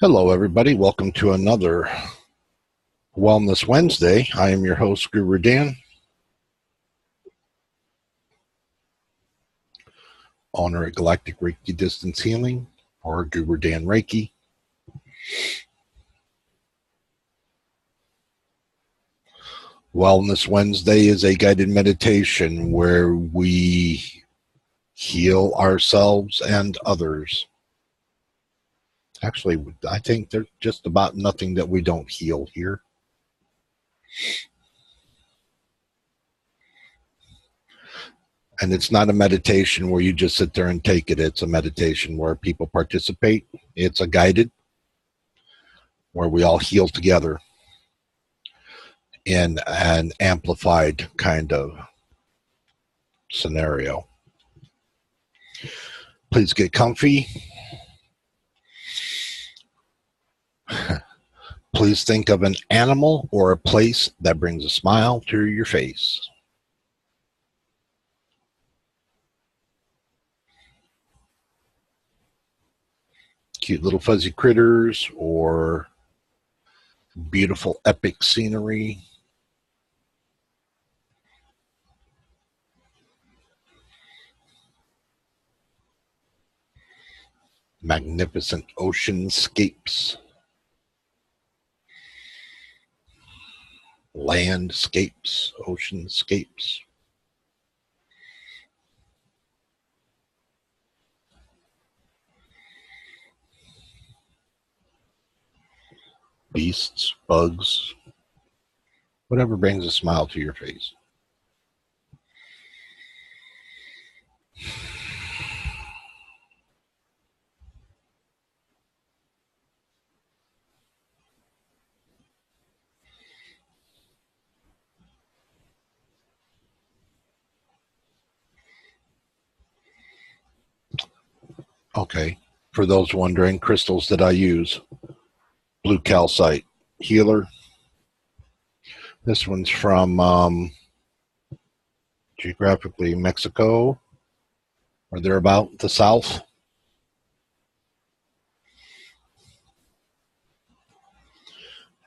Hello, everybody. Welcome to another Wellness Wednesday. I am your host, GuruDan, owner at Galactic Reiki Distance Healing, or GuruDan Reiki. Wellness Wednesday is a guided meditation where we heal ourselves and others. Actually, I think there's just about nothing that we don't heal here. And it's not a meditation where you just sit there and take it. It's a meditation where people participate. It's a guided, where we all heal together in an amplified kind of scenario. Please get comfy. Please think of an animal or a place that brings a smile to your face. Cute little fuzzy critters or beautiful epic scenery. Magnificent oceanscapes. Landscapes, oceanscapes. Beasts, bugs, whatever brings a smile to your face. Okay, for those wondering, crystals that I use: blue calcite healer. This one's from geographically Mexico, or thereabout, the south.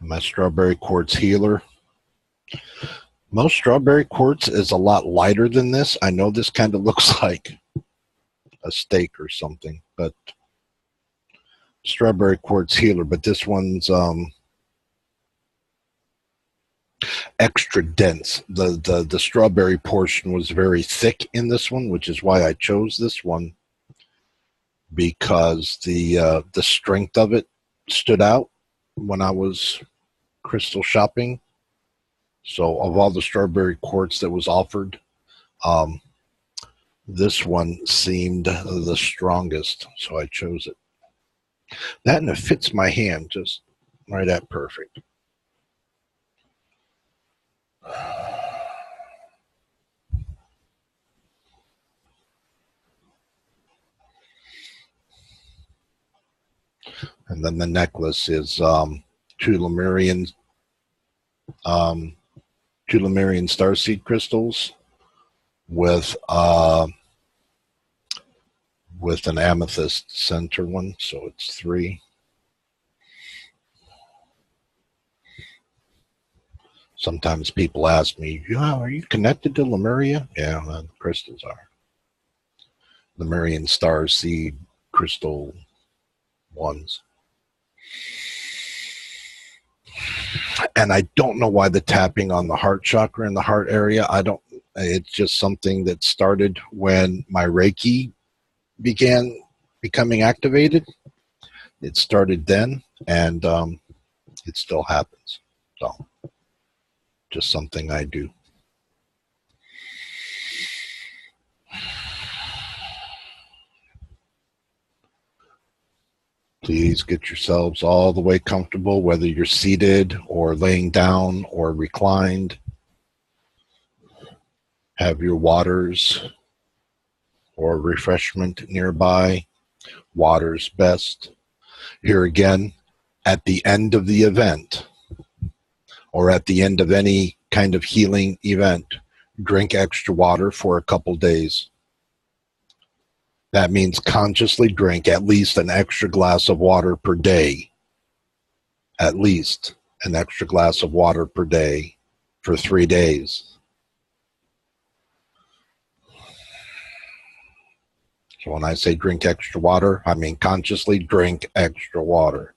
And my strawberry quartz healer. Most strawberry quartz is a lot lighter than this. I know this kind of looks like a steak or something, but strawberry quartz healer, but this one's extra dense. The strawberry portion was very thick in this one, which is why I chose this one, because the strength of it stood out when I was crystal shopping. So of all the strawberry quartz that was offered, this one seemed the strongest, so I chose it. That, and it fits my hand just right at perfect. And then the necklace is two Lemurian starseed crystals with an amethyst center one, so it's 3. Sometimes people ask me, are you connected to Lemuria? Yeah, the crystals are. Lemurian starseed crystal ones. And I don't know why the tapping on the heart chakra in the heart area. It's just something that started when my Reiki began becoming activated. It started then, and it still happens. So, just something I do. Please get yourselves all the way comfortable, whether you're seated or laying down or reclined. Have your waters or refreshment nearby. Water's best. Here again, at the end of the event, or at the end of any kind of healing event, drink extra water for a couple days. That means consciously drink at least an extra glass of water per day at least an extra glass of water per day for 3 days. So when I say drink extra water, I mean consciously drink extra water.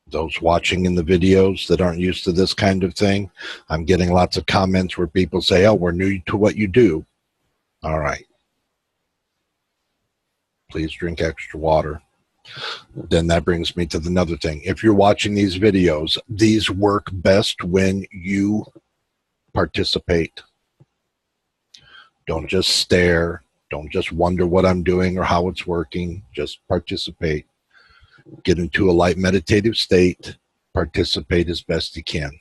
Those watching in the videos that aren't used to this kind of thing, I'm getting lots of comments where people say, oh, we're new to what you do. All right. Please drink extra water. Then that brings me to another thing. If you're watching these videos, these work best when you participate. Don't just stare. Don't just wonder what I'm doing or how it's working. Just participate. Get into a light meditative state. Participate as best you can.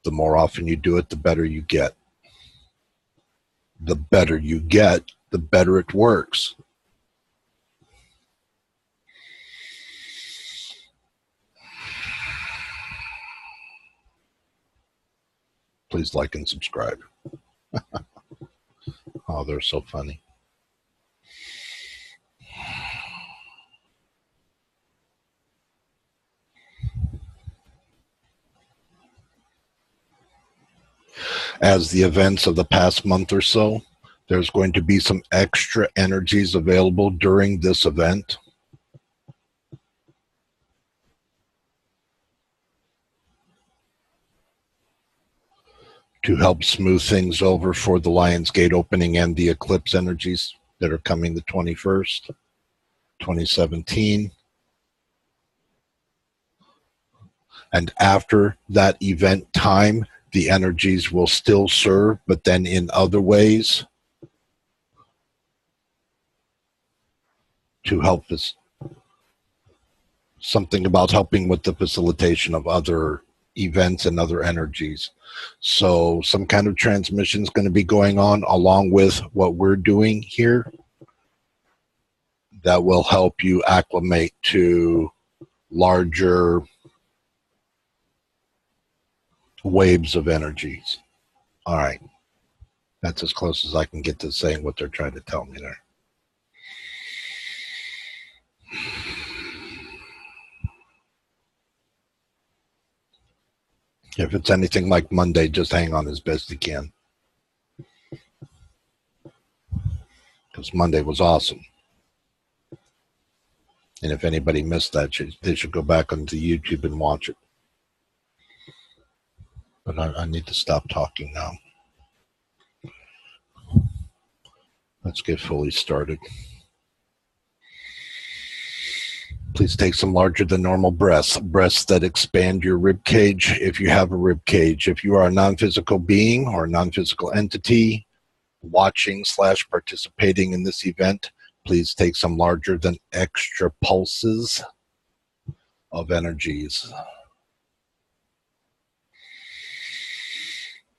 The more often you do it, the better you get. The better you get, the better it works. Please like and subscribe. Oh, they're so funny. As the events of the past month or so, there's going to be some extra energies available during this event. To help smooth things over for the Lion's Gate opening and the eclipse energies that are coming the 21st, 2017. And after that event time, the energies will still serve, but then in other ways to help us. Something about helping with the facilitation of other events and other energies. So some kind of transmission is going to be going on along with what we're doing here that will help you acclimate to larger waves of energies. All right. That's as close as I can get to saying what they're trying to tell me there. If it's anything like Monday, just hang on as best you can. Because Monday was awesome. And if anybody missed that, they should go back onto YouTube and watch it. But I need to stop talking now. Let's get fully started. Please take some larger than normal breaths, breaths that expand your rib cage if you have a rib cage. If you are a non-physical being or a non-physical entity watching/participating in this event, please take some larger than extra pulses of energies.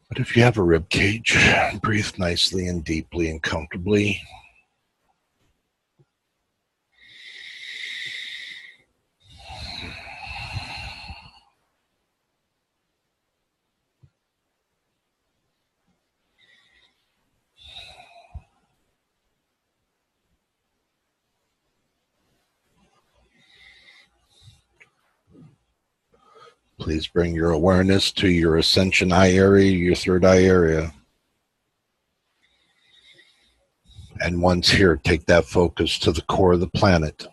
But if you have a rib cage, breathe nicely and deeply and comfortably. Please bring your awareness to your ascension eye area, your third eye area. And once here, take that focus to the core of the planet,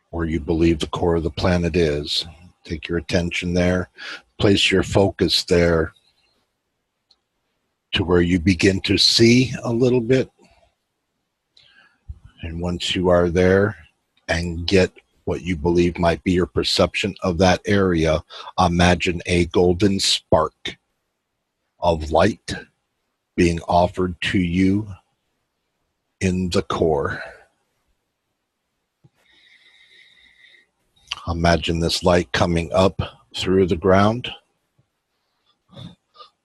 where you believe the core of the planet is. Take your attention there. Place your focus there to where you begin to see a little bit. And once you are there and get what you believe might be your perception of that area, imagine a golden spark of light being offered to you in the core. Imagine this light coming up through the ground,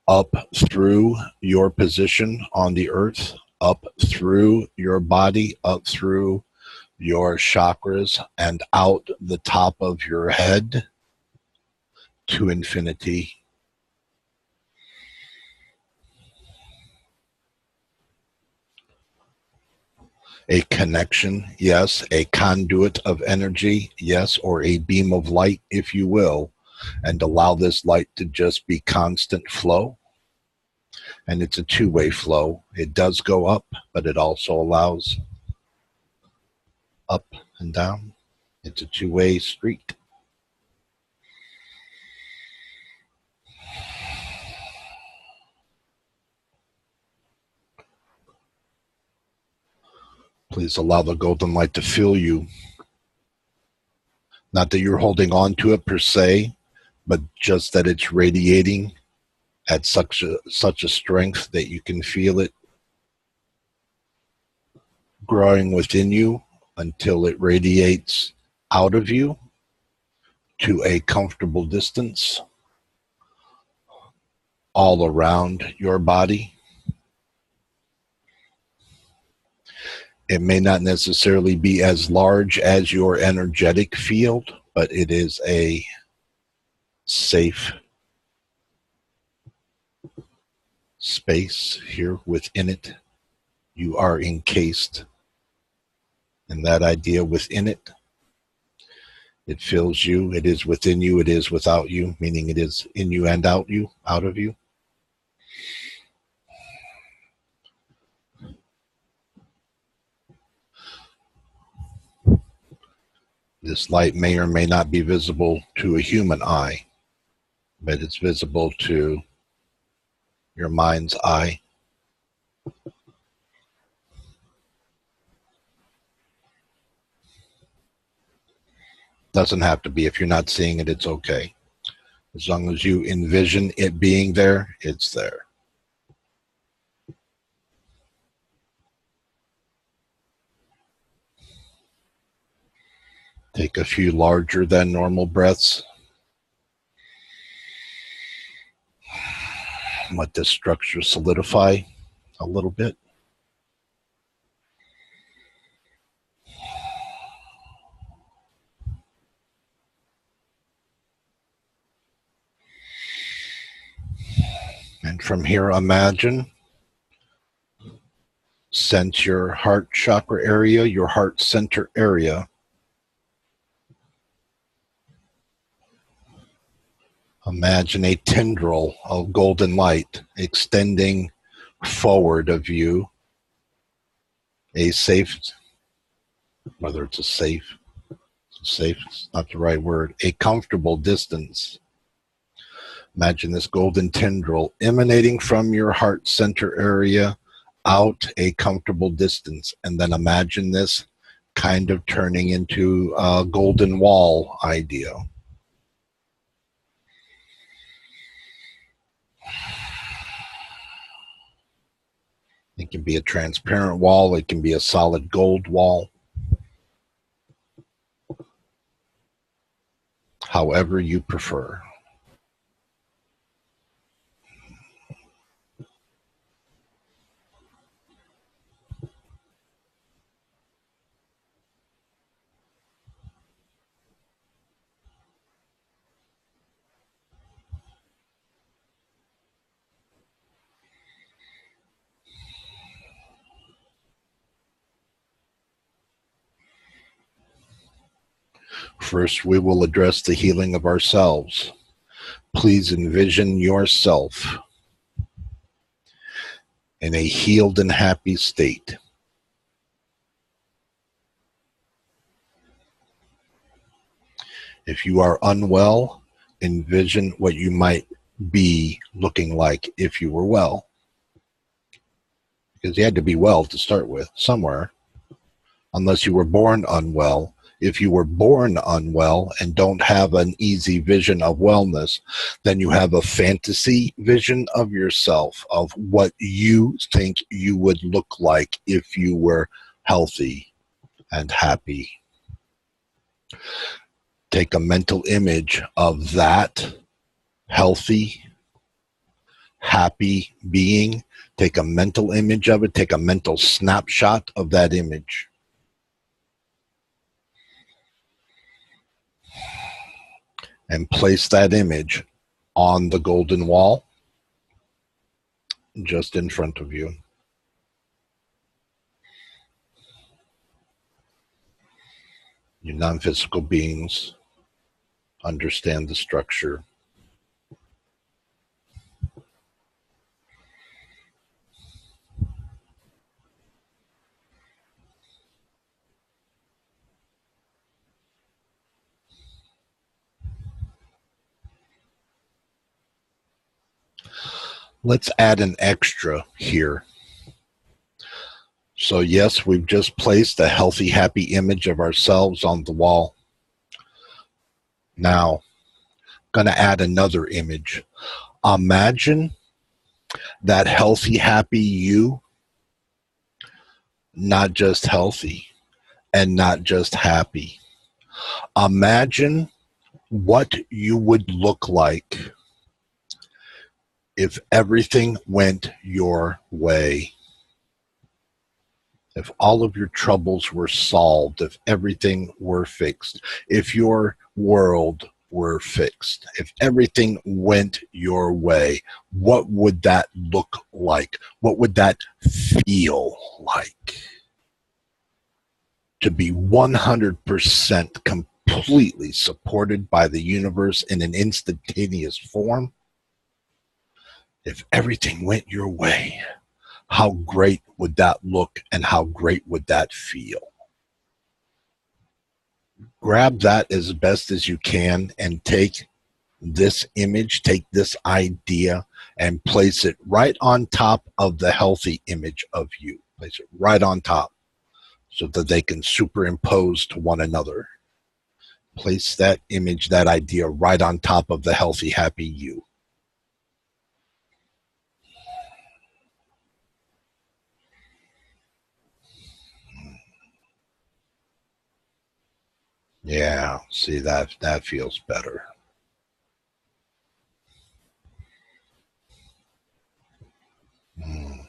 up through your position on the earth, up through your body, up through your chakras, and out the top of your head to infinity. A connection, yes. A conduit of energy, yes. Or a beam of light, if you will. And allow this light to just be constant flow. And it's a two-way flow. It does go up, but it also allows up and down. It's a two-way street. Please allow the golden light to fill you. Not that you're holding on to it per se, but just that it's radiating at such a strength that you can feel it growing within you until it radiates out of you to a comfortable distance all around your body. It may not necessarily be as large as your energetic field, but it is a safe space here within it. You are encased in that idea within it. It fills you. It is within you. It is without you, meaning it is in you and out of you. This light may or may not be visible to a human eye, but it's visible to your mind's eye. Doesn't have to be. If you're not seeing it, it's okay. As long as you envision it being there, it's there. Take a few larger than normal breaths. Let this structure solidify a little bit. And from here, imagine, sense your heart chakra area, your heart center area. Imagine a tendril of golden light extending forward of you. A safe, whether it's safe, it's not the right word, a comfortable distance. Imagine this golden tendril emanating from your heart center area out a comfortable distance. And then imagine this kind of turning into a golden wall idea. It can be a transparent wall. It can be a solid gold wall. However you prefer. First, we will address the healing of ourselves. Please envision yourself in a healed and happy state. If you are unwell, envision what you might be looking like if you were well. Because you had to be well to start with, somewhere. Unless you were born unwell. If you were born unwell and don't have an easy vision of wellness, then you have a fantasy vision of yourself, of what you think you would look like if you were healthy and happy. Take a mental image of that healthy, happy being. Take a mental image of it. Take a mental snapshot of that image. And place that image on the golden wall just in front of you. You non-physical beings understand the structure. Let's add an extra here. So yes, we've just placed a healthy, happy image of ourselves on the wall. Now, going to add another image. Imagine that healthy, happy you, not just healthy and not just happy. Imagine what you would look like if everything went your way. If all of your troubles were solved, if everything were fixed, if your world were fixed, if everything went your way, what would that look like? What would that feel like? To be 100% completely supported by the universe in an instantaneous form? If everything went your way, how great would that look and how great would that feel? Grab that as best as you can and take this image, take this idea, and place it right on top of the healthy image of you. Place it right on top so that they can superimpose to one another. Place that image, that idea right on top of the healthy, happy you. Yeah, see, that feels better. Mm.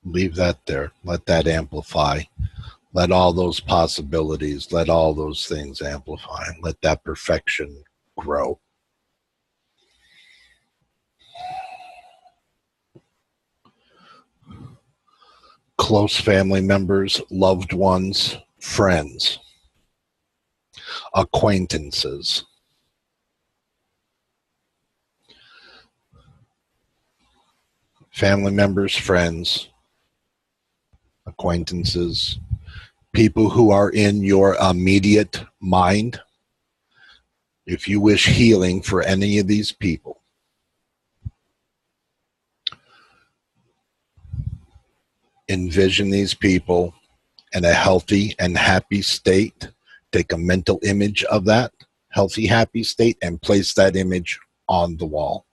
Leave that there. Let that amplify. Let all those possibilities, let all those things amplify. Let that perfection grow. Close family members, loved ones, friends, acquaintances, family members, friends, acquaintances, people who are in your immediate mind. If you wish healing for any of these people, envision these people in a healthy and happy state. Take a mental image of that healthy, happy state and place that image on the wall.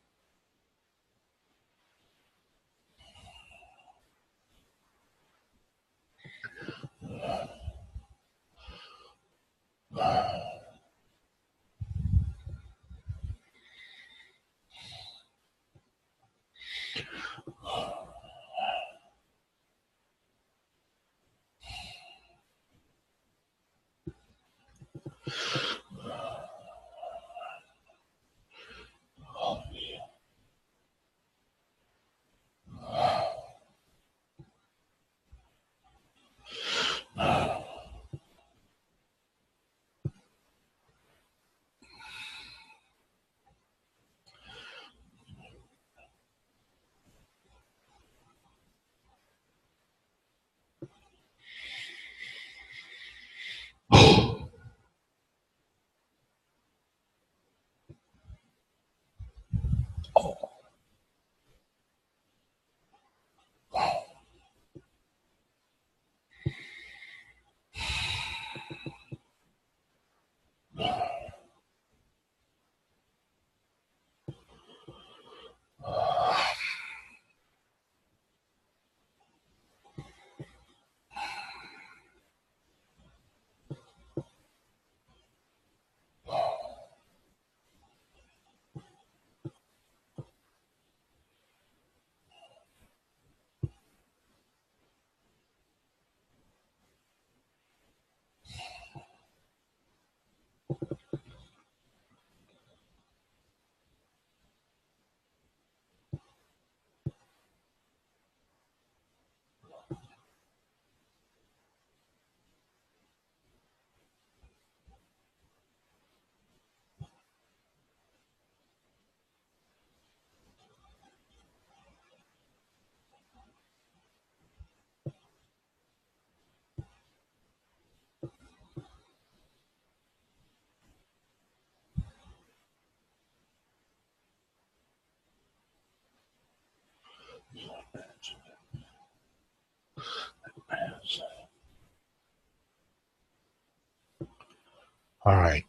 All right.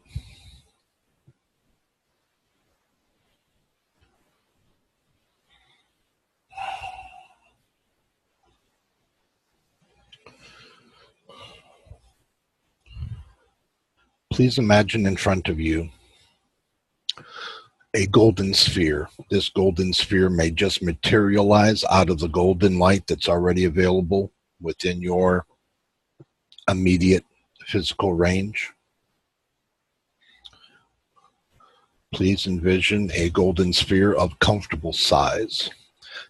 Please imagine in front of you a golden sphere. This golden sphere may just materialize out of the golden light that's already available within your immediate physical range. Please envision a golden sphere of comfortable size.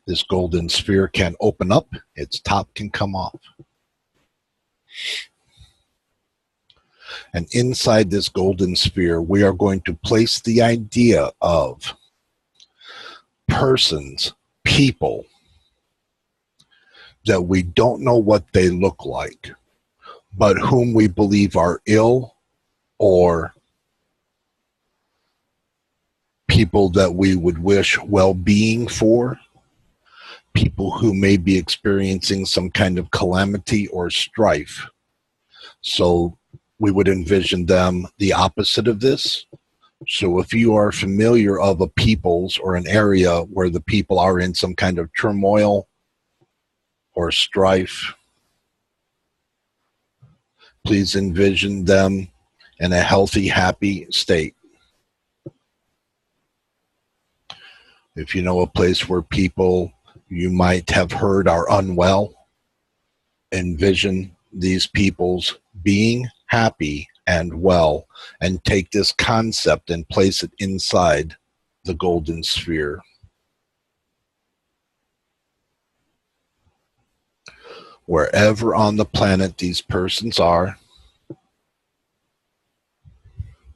This golden sphere can open up, its top can come off. And inside this golden sphere, we are going to place the idea of persons, people that we don't know what they look like, but whom we believe are ill, or people that we would wish well-being for, people who may be experiencing some kind of calamity or strife. So we would envision them the opposite of this. So if you are familiar of a people's or an area where the people are in some kind of turmoil or strife, please envision them in a healthy, happy state. If you know a place where people you might have heard are unwell, envision these people's being happy and well, and take this concept and place it inside the golden sphere. Wherever on the planet these persons are,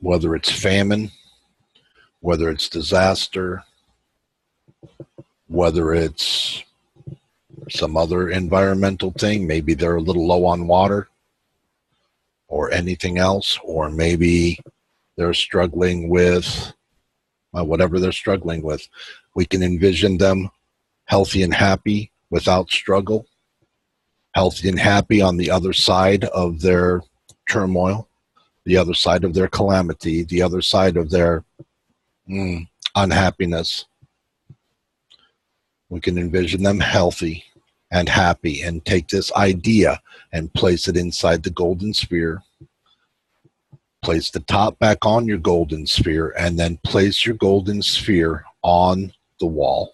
whether it's famine, whether it's disaster, whether it's some other environmental thing, maybe they're a little low on water or anything else, or maybe they're struggling with whatever they're struggling with. We can envision them healthy and happy without struggle, healthy and happy on the other side of their turmoil, the other side of their calamity, the other side of their unhappiness. We can envision them healthy and happy, and take this idea and place it inside the golden sphere. Place the top back on your golden sphere, and then place your golden sphere on the wall.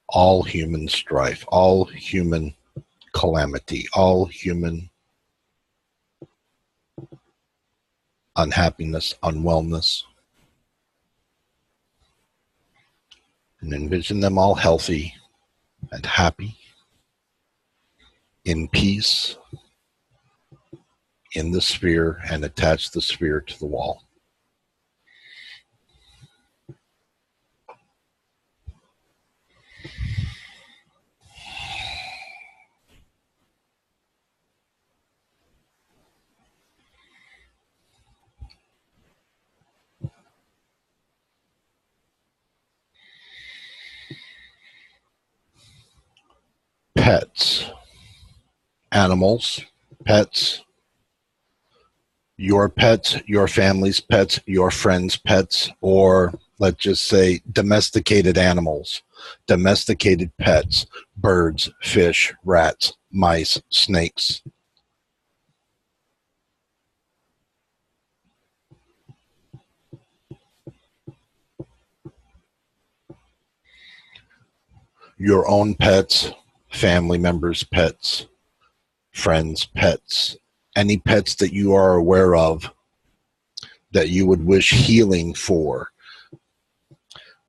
All human strife, all human calamity, all human unhappiness, unwellness, and envision them all healthy and happy, in peace, in the sphere, and attach the sphere to the wall. Pets, animals, pets, your family's pets, your friends' pets, or let's just say domesticated animals, domesticated pets, birds, fish, rats, mice, snakes. Your own pets, family members' pets, friends' pets, any pets that you are aware of that you would wish healing for.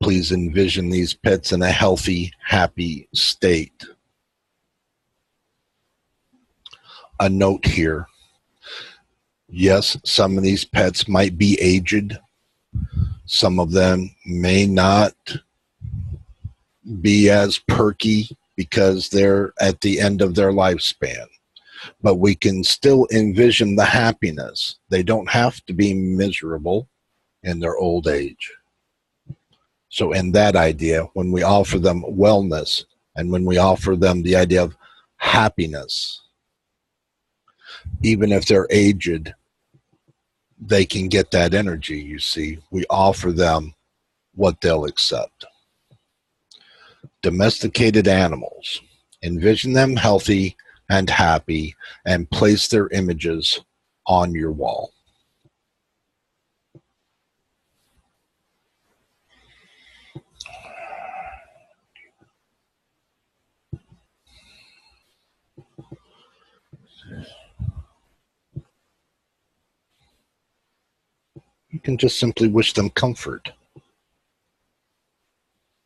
Please envision these pets in a healthy, happy state. A note here. Yes, some of these pets might be aged. Some of them may not be as perky because they're at the end of their lifespan. but we can still envision the happiness. They don't have to be miserable in their old age. So in that idea, when we offer them wellness and when we offer them the idea of happiness, even if they're aged, they can get that energy, you see. We offer them what they'll accept. Domesticated animals. Envision them healthy and happy and place their images on your wall. You can just simply wish them comfort.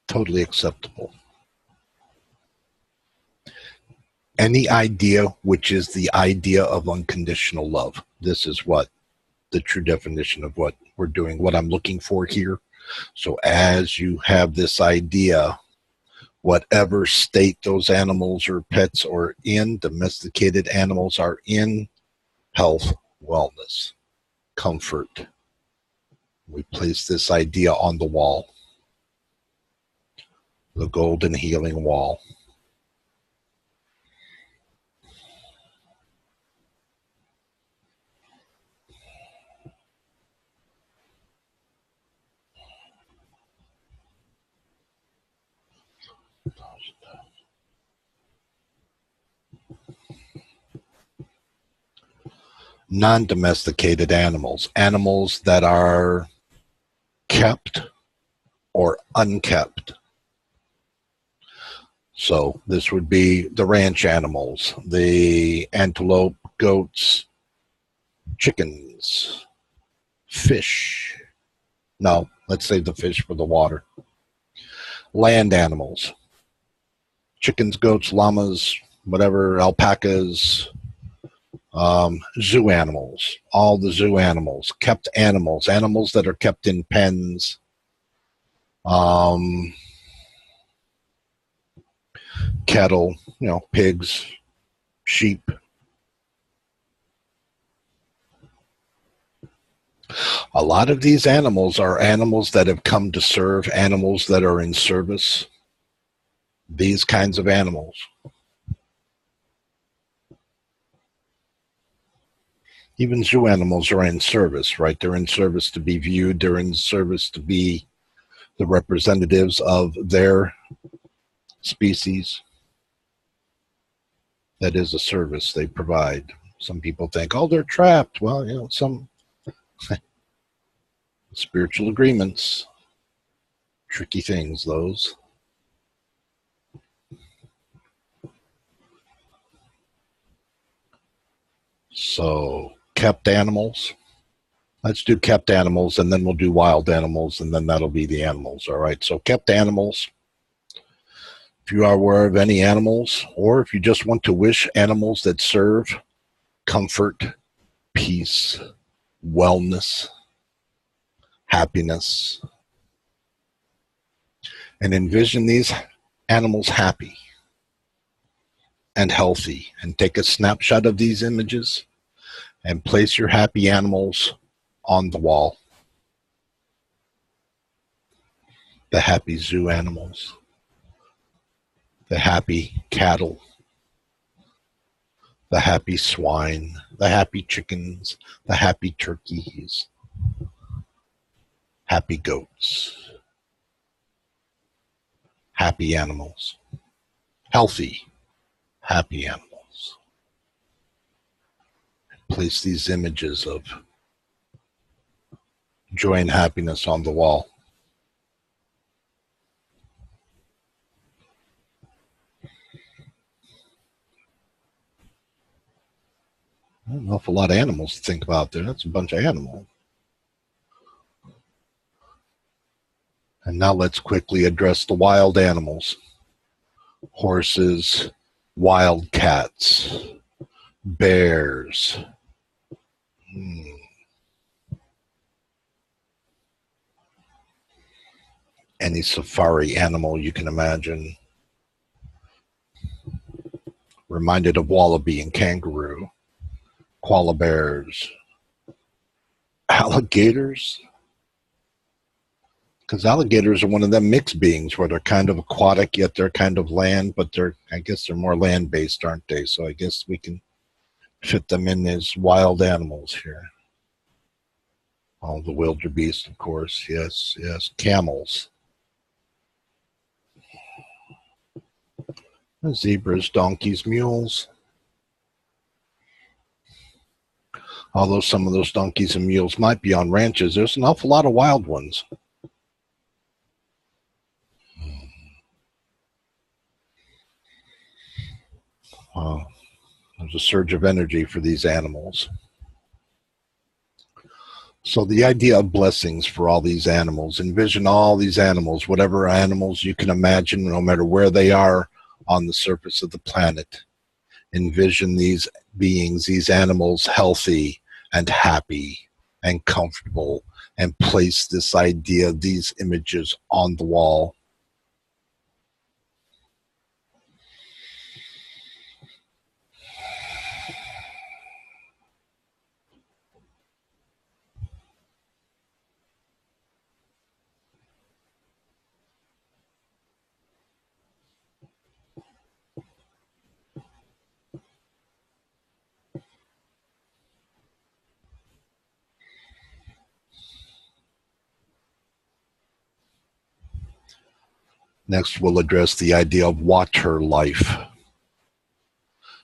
Totally acceptable. Any idea which is the idea of unconditional love. This is what the true definition of what we're doing, what I'm looking for here. So as you have this idea, whatever state those animals or pets are in, domesticated animals are in, health, wellness, comfort. We place this idea on the wall, the golden healing wall. Non-domesticated animals, animals that are kept or unkept. So this would be the ranch animals, the antelope, goats, chickens, fish. No, let's save the fish for the water. Land animals, chickens, goats, llamas, whatever, alpacas, zoo animals, all the zoo animals, kept animals, animals that are kept in pens, cattle, pigs, sheep. A lot of these animals are animals that have come to serve, animals that are in service, these kinds of animals. Even zoo animals are in service, right? They're in service to be viewed. They're in service to be the representatives of their species. That is a service they provide. Some people think, oh, they're trapped. Well, some spiritual agreements, tricky things, those. So, kept animals. Let's do kept animals, and then we'll do wild animals, and then that'll be the animals, all right? So, kept animals. If you are aware of any animals, or if you just want to wish animals that serve comfort, peace, wellness, happiness, and envision these animals happy and healthy, and take a snapshot of these images and place your happy animals on the wall. The happy zoo animals, the happy cattle, the happy swine, the happy chickens, the happy turkeys, happy goats, happy animals, healthy, happy animals. Place these images of joy and happiness on the wall. An awful lot of animals to think about there. That's a bunch of animals. And now let's quickly address the wild animals. Horses, wild cats, bears. Any safari animal you can imagine. Reminded of wallaby and kangaroo, koala bears, alligators. Because alligators are one of them mixed beings where they're kind of aquatic, yet they're kind of land, but I guess they're more land-based, aren't they? So I guess we can fit them in as wild animals here. All the wildebeest, of course. Yes, yes. Camels. Zebras, donkeys, mules. Although some of those donkeys and mules might be on ranches, there's an awful lot of wild ones. There's a surge of energy for these animals. So the idea of blessings for all these animals, envision all these animals, whatever animals you can imagine, no matter where they are on the surface of the planet. Envision these beings, these animals, healthy and happy and comfortable, and place this idea, these images on the wall. Next, we'll address the idea of water life.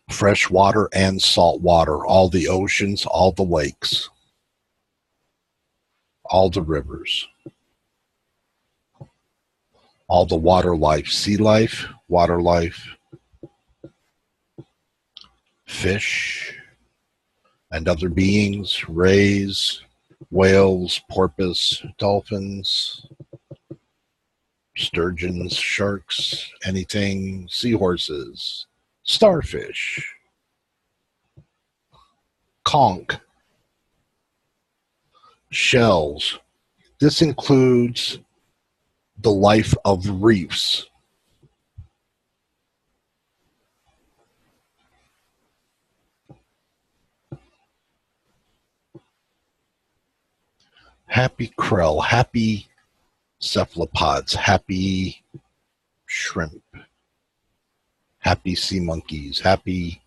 Fresh water and salt water, all the oceans, all the lakes, all the rivers, all the water life, sea life, water life, fish and other beings, rays, whales, porpoise, dolphins, sturgeons, sharks, anything, seahorses, starfish, conch, shells. This includes the life of reefs. Happy krill, happy cephalopods, happy shrimp, happy sea monkeys, happy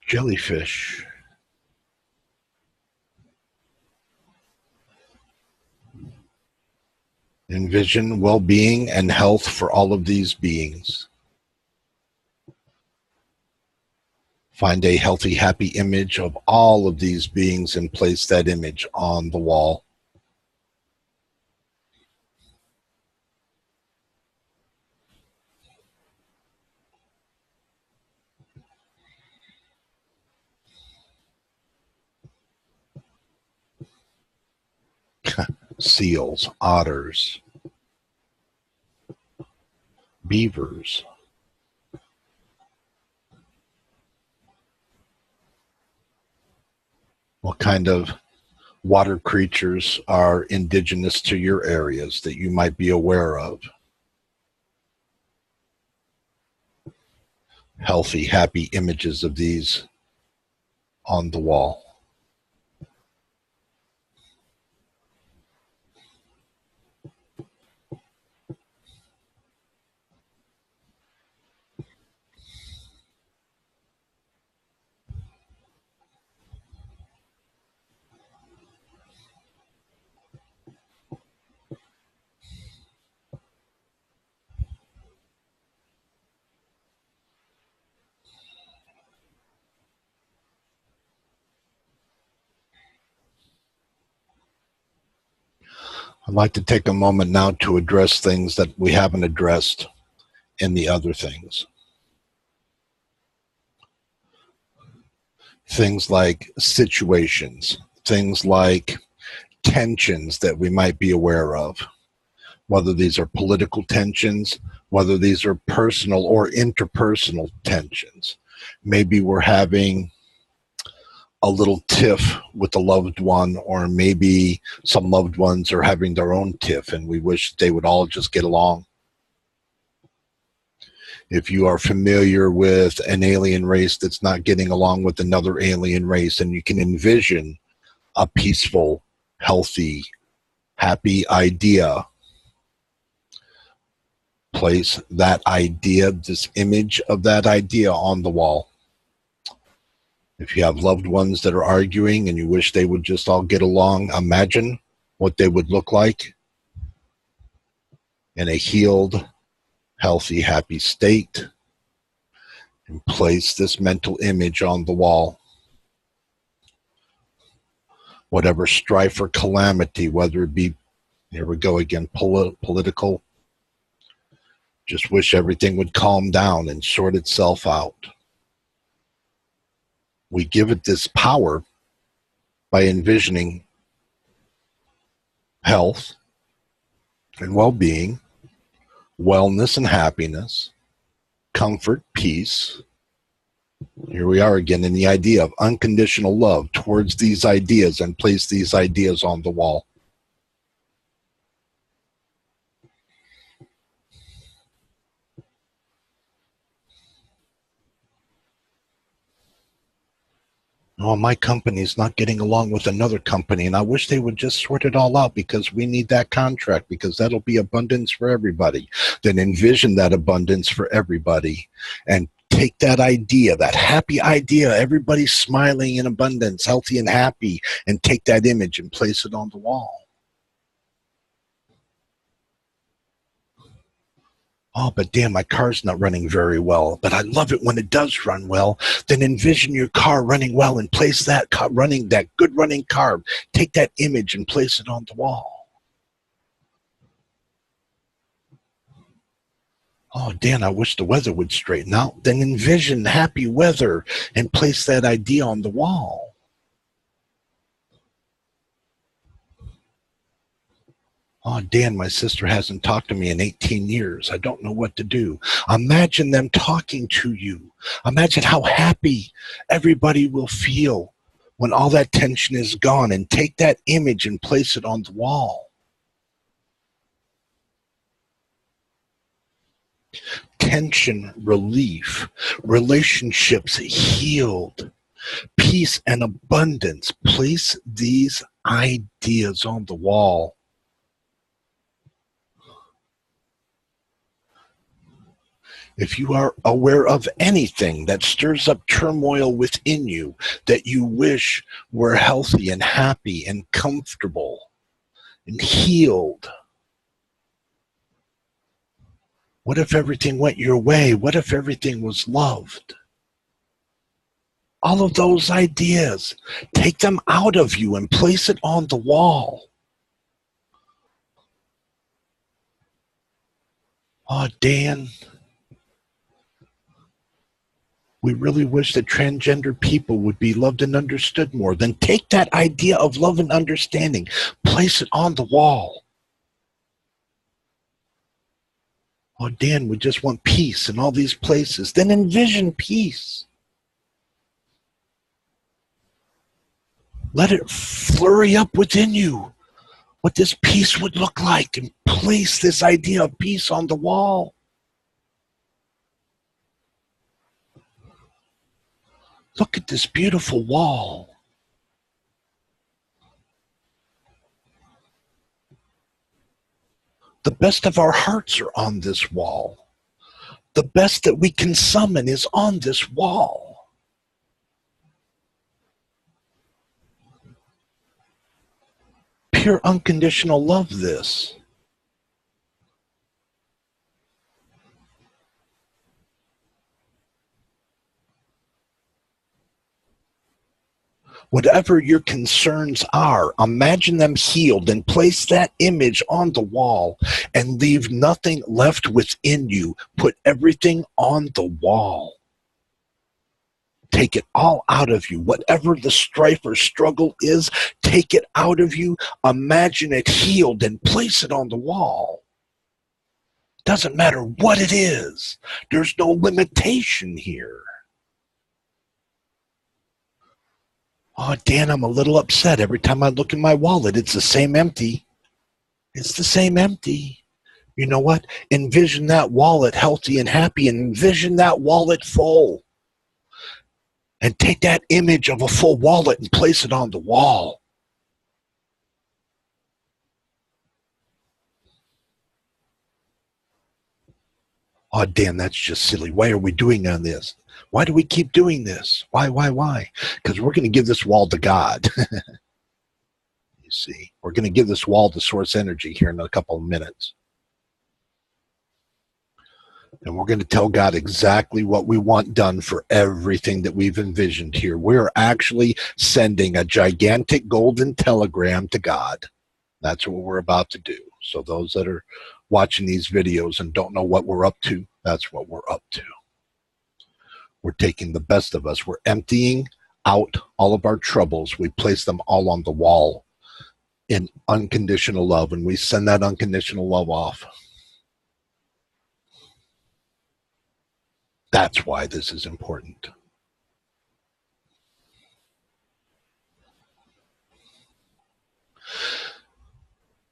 jellyfish. Envision well-being and health for all of these beings. Find a healthy, happy image of all of these beings and place that image on the wall. Seals, otters, beavers. What kind of water creatures are indigenous to your areas that you might be aware of? Healthy, happy images of these on the wall. I'd like to take a moment now to address things that we haven't addressed in the other things. Things like situations, things like tensions that we might be aware of, whether these are political tensions, whether these are personal or interpersonal tensions. Maybe we're having a little tiff with a loved one, or maybe some loved ones are having their own tiff and we wish they would all just get along. If you are familiar with an alien race that's not getting along with another alien race, and you can envision a peaceful, healthy, happy idea, place that idea, this image of that idea on the wall. If you have loved ones that are arguing and you wish they would just all get along, imagine what they would look like in a healed, healthy, happy state, and place this mental image on the wall. Whatever strife or calamity, whether it be, here we go again, political, just wish everything would calm down and sort itself out. We give it this power by envisioning health and well-being, wellness and happiness, comfort, peace. Here we are again in the idea of unconditional love towards these ideas, and place these ideas on the wall. Oh, my company's not getting along with another company, and I wish they would just sort it all out because we need that contract, because that'll be abundance for everybody. Then envision that abundance for everybody, and take that idea, that happy idea, everybody's smiling in abundance, healthy and happy, and take that image and place it on the wall. Oh, but damn, my car's not running very well, but I love it when it does run well. Then envision your car running well and place that car running, that good running car. Take that image and place it on the wall. Oh, Dan, I wish the weather would straighten out. Then envision happy weather and place that idea on the wall. Oh, Dan, my sister hasn't talked to me in 18 years. I don't know what to do. Imagine them talking to you. Imagine how happy everybody will feel when all that tension is gone, and take that image and place it on the wall. Tension relief, relationships healed, peace and abundance. Place these ideas on the wall. If you are aware of anything that stirs up turmoil within you that you wish were healthy and happy and comfortable and healed, what if everything went your way? What if everything was loved? All of those ideas, take them out of you and place it on the wall. Oh, Dan, we really wish that transgender people would be loved and understood more. Then take that idea of love and understanding, place it on the wall. Oh, Dan, we just want peace in all these places. Then envision peace. Let it flurry up within you what this peace would look like, and place this idea of peace on the wall. Look at this beautiful wall. The best of our hearts are on this wall. The best that we can summon is on this wall. Pure unconditional love this. Whatever your concerns are, imagine them healed, and place that image on the wall and leave nothing left within you. Put everything on the wall. Take it all out of you. Whatever the strife or struggle is, take it out of you. Imagine it healed and place it on the wall. Doesn't matter what it is. There's no limitation here. Oh, Dan, I'm a little upset. Every time I look in my wallet, it's the same empty. It's the same empty. You know what? Envision that wallet healthy and happy, and envision that wallet full. And take that image of a full wallet and place it on the wall. Oh, damn, that's just silly. Why are we doing on this? Why do we keep doing this? Why? Because we're going to give this wall to God. You see, we're going to give this wall to source energy here in a couple of minutes. And we're going to tell God exactly what we want done for everything that we've envisioned here. We're actually sending a gigantic golden telegram to God. That's what we're about to do. So those that are watching these videos and don't know what we're up to, that's what we're up to. We're taking the best of us. We're emptying out all of our troubles. We place them all on the wall in unconditional love, and we send that unconditional love off. That's why this is important.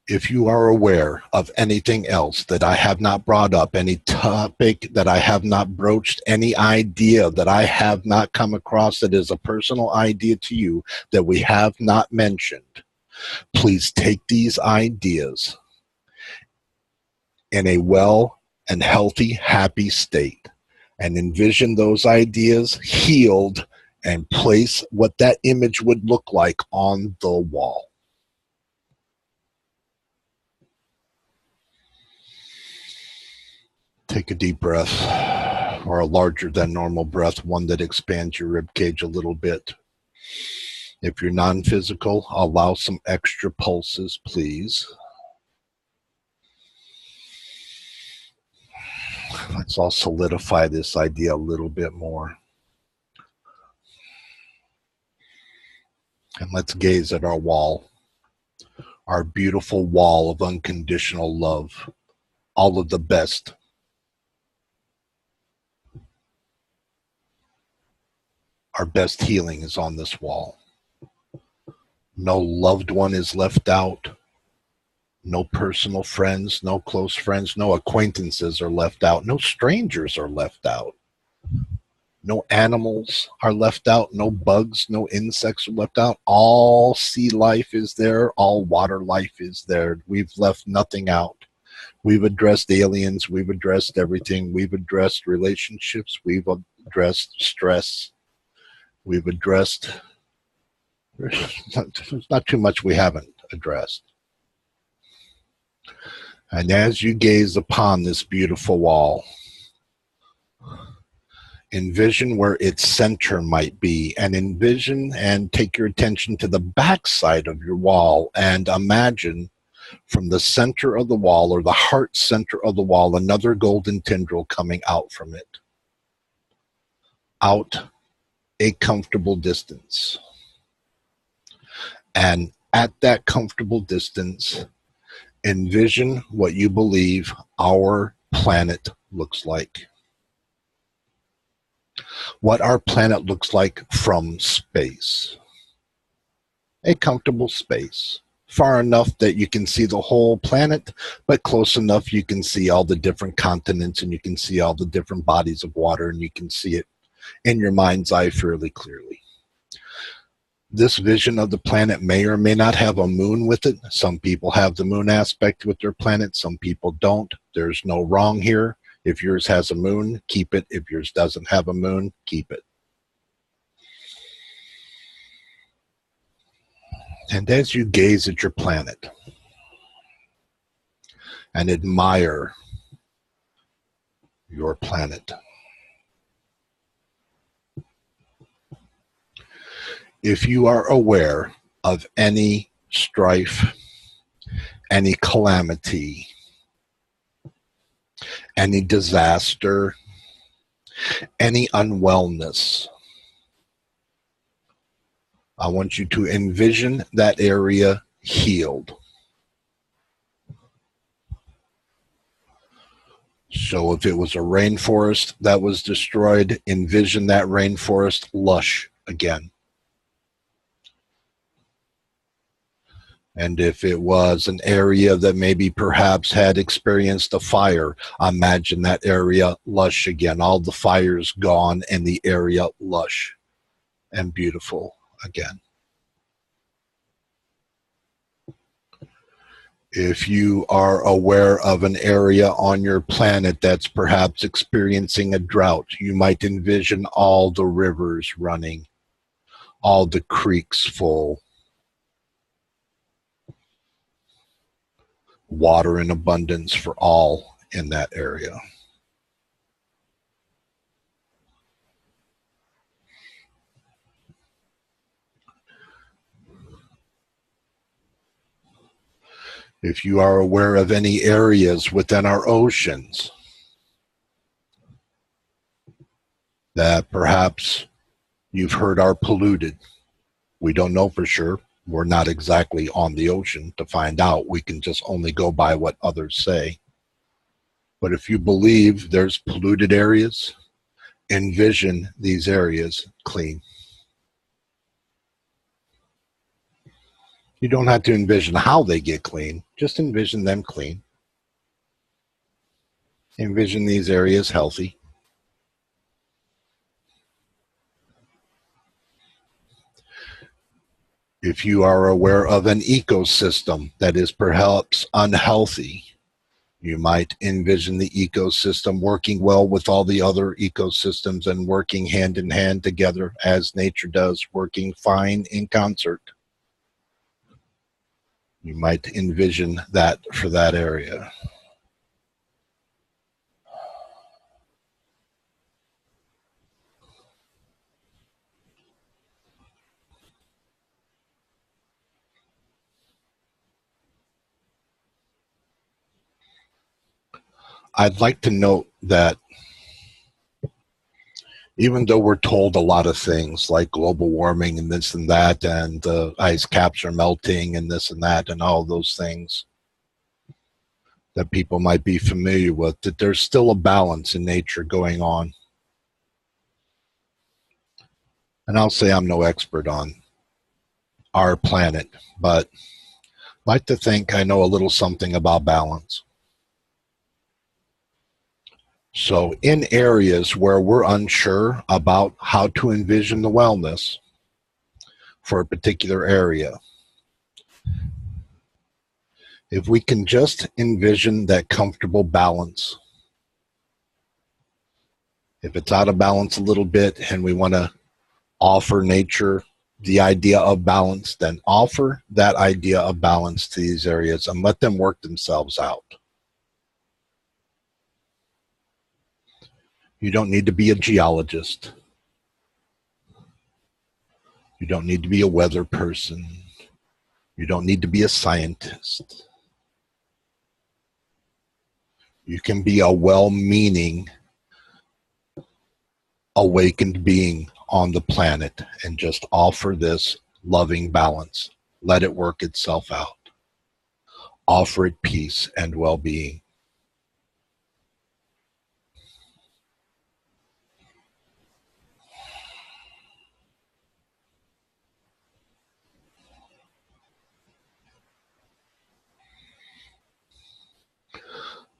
If you are aware of anything else that I have not brought up, any topic that I have not broached, any idea that I have not come across that is a personal idea to you that we have not mentioned, please take these ideas in a well and healthy, happy state and envision those ideas healed and place what that image would look like on the wall. Take a deep breath, or a larger than normal breath, one that expands your rib cage a little bit. If you're non-physical, allow some extra pulses, please. Let's all solidify this idea a little bit more. And let's gaze at our wall, our beautiful wall of unconditional love, all of the best. Our best healing is on this wall. No loved one is left out. No personal friends, no close friends, no acquaintances are left out. No strangers are left out. No animals are left out. No bugs, no insects are left out. All sea life is there. All water life is there. We've left nothing out. We've addressed aliens. We've addressed everything. We've addressed relationships. We've addressed stress. We've addressed, there's not too much we haven't addressed. And as you gaze upon this beautiful wall, envision where its center might be, and envision and take your attention to the back side of your wall and imagine from the center of the wall, or the heart center of the wall, another golden tendril coming out from it. Out a comfortable distance. And at that comfortable distance, envision what you believe our planet looks like. What our planet looks like from space. A comfortable space. Far enough that you can see the whole planet, but close enough you can see all the different continents, and you can see all the different bodies of water, and you can see it in your mind's eye fairly clearly. This vision of the planet may or may not have a moon with it. Some people have the moon aspect with their planet. Some people don't. There's no wrong here. If yours has a moon, keep it. If yours doesn't have a moon, keep it. And as you gaze at your planet and admire your planet, if you are aware of any strife, any calamity, any disaster, any unwellness, I want you to envision that area healed. So if it was a rainforest that was destroyed, envision that rainforest lush again. And if it was an area that maybe perhaps had experienced a fire, imagine that area lush again. All the fire's gone and the area lush and beautiful again. If you are aware of an area on your planet that's perhaps experiencing a drought, you might envision all the rivers running, all the creeks full, water in abundance for all in that area. If you are aware of any areas within our oceans that perhaps you've heard are polluted, we don't know for sure. We're not exactly on the ocean to find out. We can just only go by what others say. But if you believe there's polluted areas, envision these areas clean. You don't have to envision how they get clean. Just envision them clean. Envision these areas healthy. If you are aware of an ecosystem that is perhaps unhealthy, you might envision the ecosystem working well with all the other ecosystems and working hand in hand together as nature does, working fine in concert. You might envision that for that area. I'd like to note that even though we're told a lot of things like global warming and this and that, and the ice caps are melting and this and that, and all those things that people might be familiar with, that there's still a balance in nature going on. And I'll say I'm no expert on our planet, but I like to think I know a little something about balance. So in areas where we're unsure about how to envision the wellness for a particular area, if we can just envision that comfortable balance, if it's out of balance a little bit and we want to offer nature the idea of balance, then offer that idea of balance to these areas and let them work themselves out. You don't need to be a geologist. You don't need to be a weather person. You don't need to be a scientist. You can be a well-meaning, awakened being on the planet and just offer this loving balance. Let it work itself out. Offer it peace and well-being.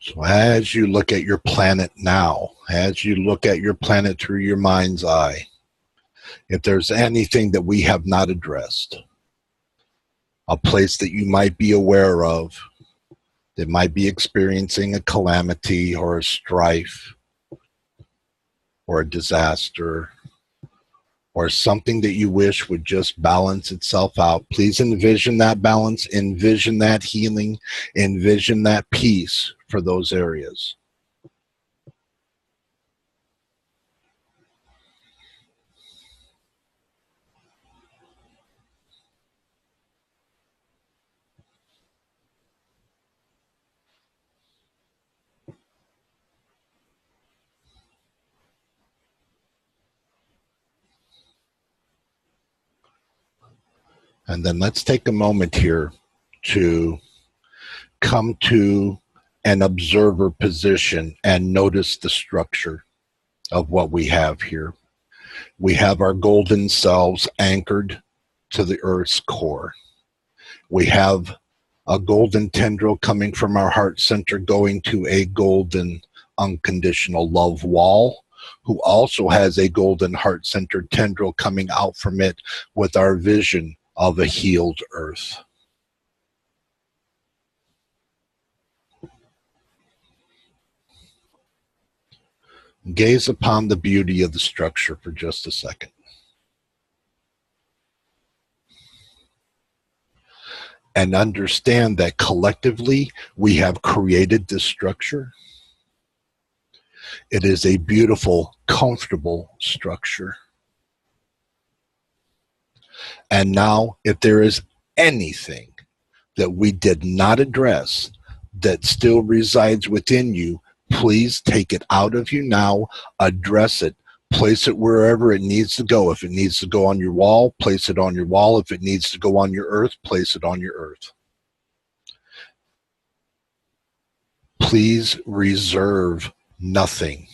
So as you look at your planet now, as you look at your planet through your mind's eye, if there's anything that we have not addressed, a place that you might be aware of that might be experiencing a calamity or a strife or a disaster or something that you wish would just balance itself out, please envision that balance, envision that healing, envision that peace for those areas. And then let's take a moment here to come to an observer position and notice the structure of what we have here. We have our golden selves anchored to the Earth's core. We have a golden tendril coming from our heart center going to a golden unconditional love wall, who also has a golden heart center tendril coming out from it with our vision of a healed earth. Gaze upon the beauty of the structure for just a second. And understand that collectively we have created this structure. It is a beautiful, comfortable structure. And now, if there is anything that we did not address that still resides within you, please take it out of you now, address it, place it wherever it needs to go. If it needs to go on your wall, place it on your wall. If it needs to go on your earth, place it on your earth. Please reserve nothing.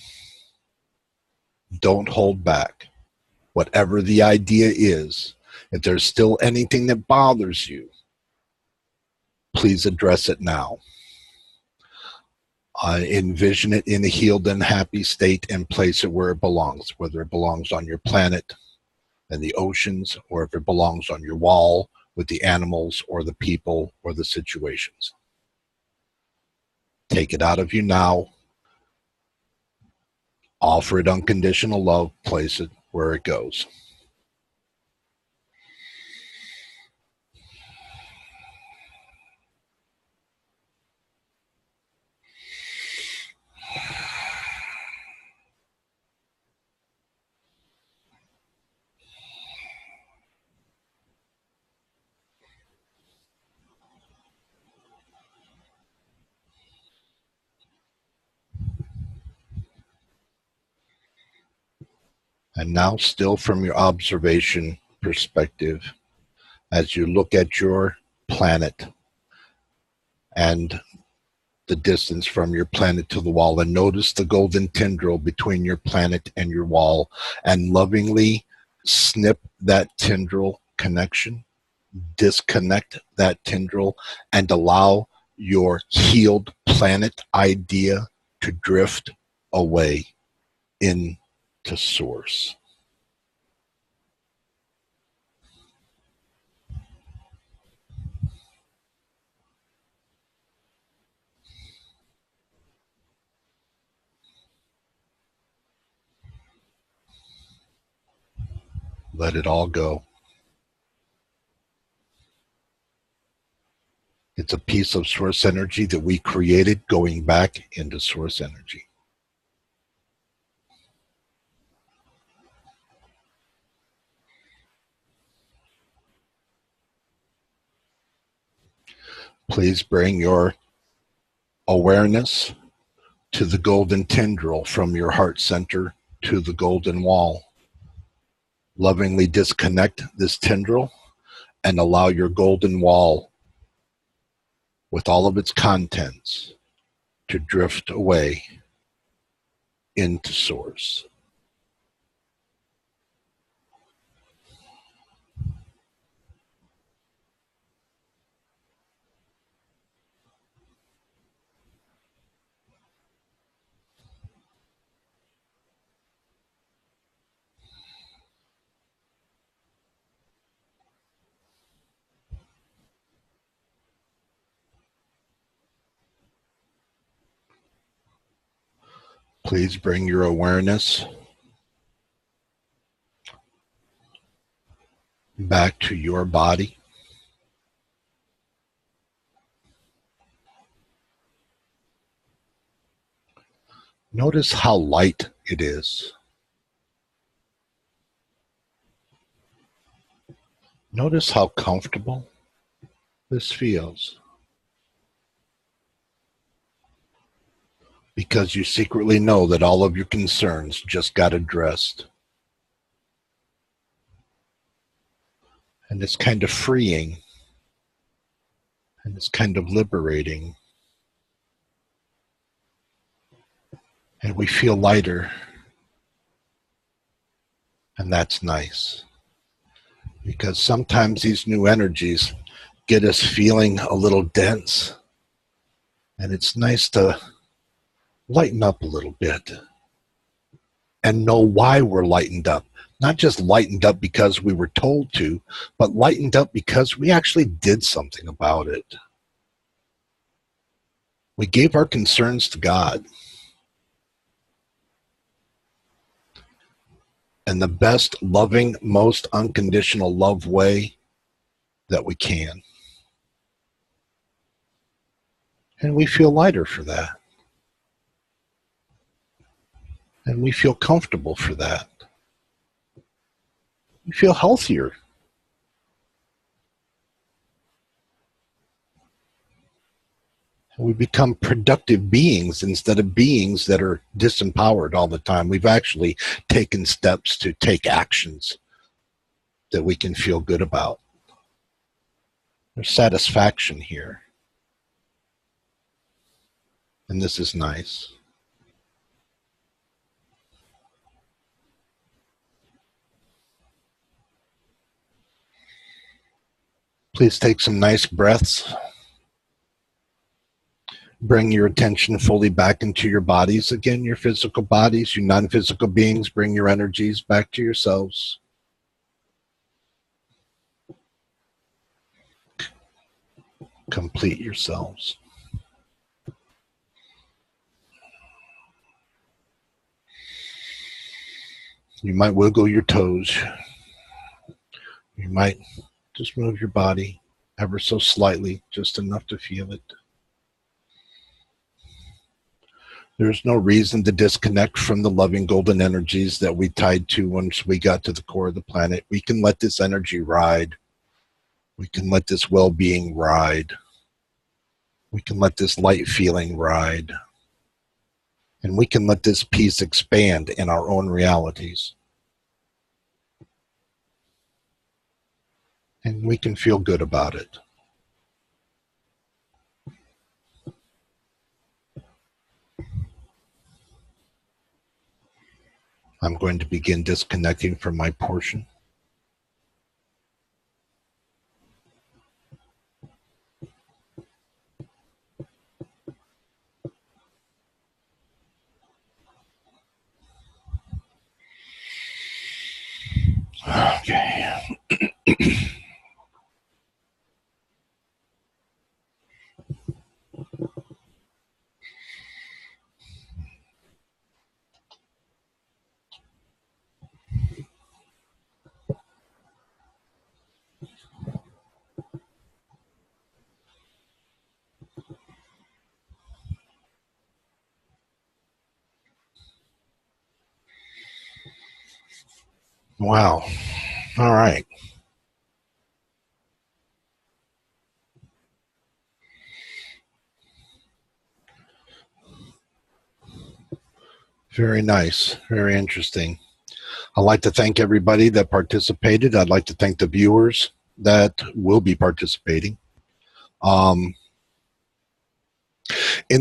Don't hold back. Whatever the idea is, if there's still anything that bothers you, please address it now. Envision it in a healed and happy state and place it where it belongs, whether it belongs on your planet and the oceans, or if it belongs on your wall with the animals or the people or the situations. Take it out of you now. Offer it unconditional love. Place it where it goes. And now, still from your observation perspective, as you look at your planet and the distance from your planet to the wall, and notice the golden tendril between your planet and your wall, and lovingly snip that tendril connection, disconnect that tendril, and allow your healed planet idea to drift away into source. Let it all go. It's a piece of source energy that we created going back into source energy. Please bring your awareness to the golden tendril from your heart center to the golden wall. Lovingly disconnect this tendril and allow your golden wall with all of its contents to drift away into source. Please bring your awareness back to your body. Notice how light it is. Notice how comfortable this feels. Because you secretly know that all of your concerns just got addressed. And it's kind of freeing. And it's kind of liberating. And we feel lighter. And that's nice. Because sometimes these new energies, get us feeling a little dense. And it's nice to lighten up a little bit and know why we're lightened up. Not just lightened up because we were told to, but lightened up because we actually did something about it. We gave our concerns to God. In the best, loving, most unconditional love way that we can. And we feel lighter for that. And we feel comfortable for that. We feel healthier. And we become productive beings instead of beings that are disempowered all the time. We've actually taken steps to take actions that we can feel good about. There's satisfaction here. And this is nice. Please take some nice breaths. Bring your attention fully back into your bodies again, your physical bodies, you non-physical beings. Bring your energies back to yourselves. Complete yourselves. You might wiggle your toes. You might just move your body ever so slightly, just enough to feel it. There's no reason to disconnect from the loving golden energies that we tied to once we got to the core of the planet. We can let this energy ride. We can let this well-being ride. We can let this light feeling ride. And we can let this peace expand in our own realities. And we can feel good about it. I'm going to begin disconnecting from my portion. Okay. Wow. All right. Very nice. Very interesting. I'd like to thank everybody that participated. I'd like to thank the viewers that will be participating. In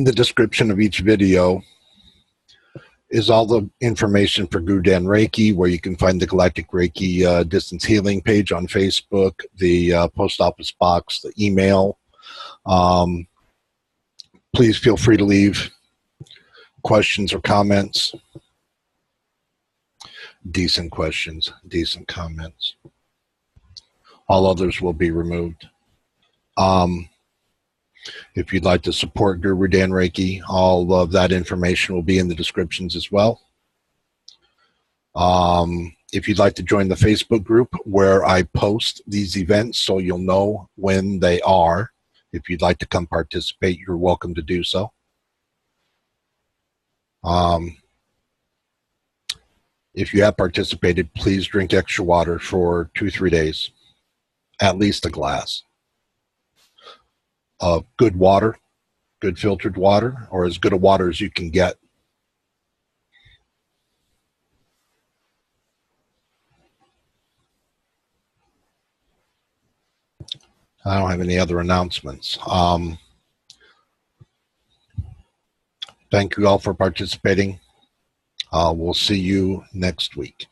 the description of each video is all the information for GuruDan Reiki, where you can find the Galactic Reiki Distance Healing page on Facebook, the post office box, the email. Please feel free to leave questions or comments. Decent questions, decent comments. All others will be removed. If you'd like to support GuruDan Reiki, all of that information will be in the descriptions as well. If you'd like to join the Facebook group where I post these events so you'll know when they are, if you'd like to come participate, you're welcome to do so. If you have participated, please drink extra water for 2-3 days, at least a glass of good water, good filtered water, or as good a water as you can get. I don't have any other announcements. Thank you all for participating. We'll see you next week.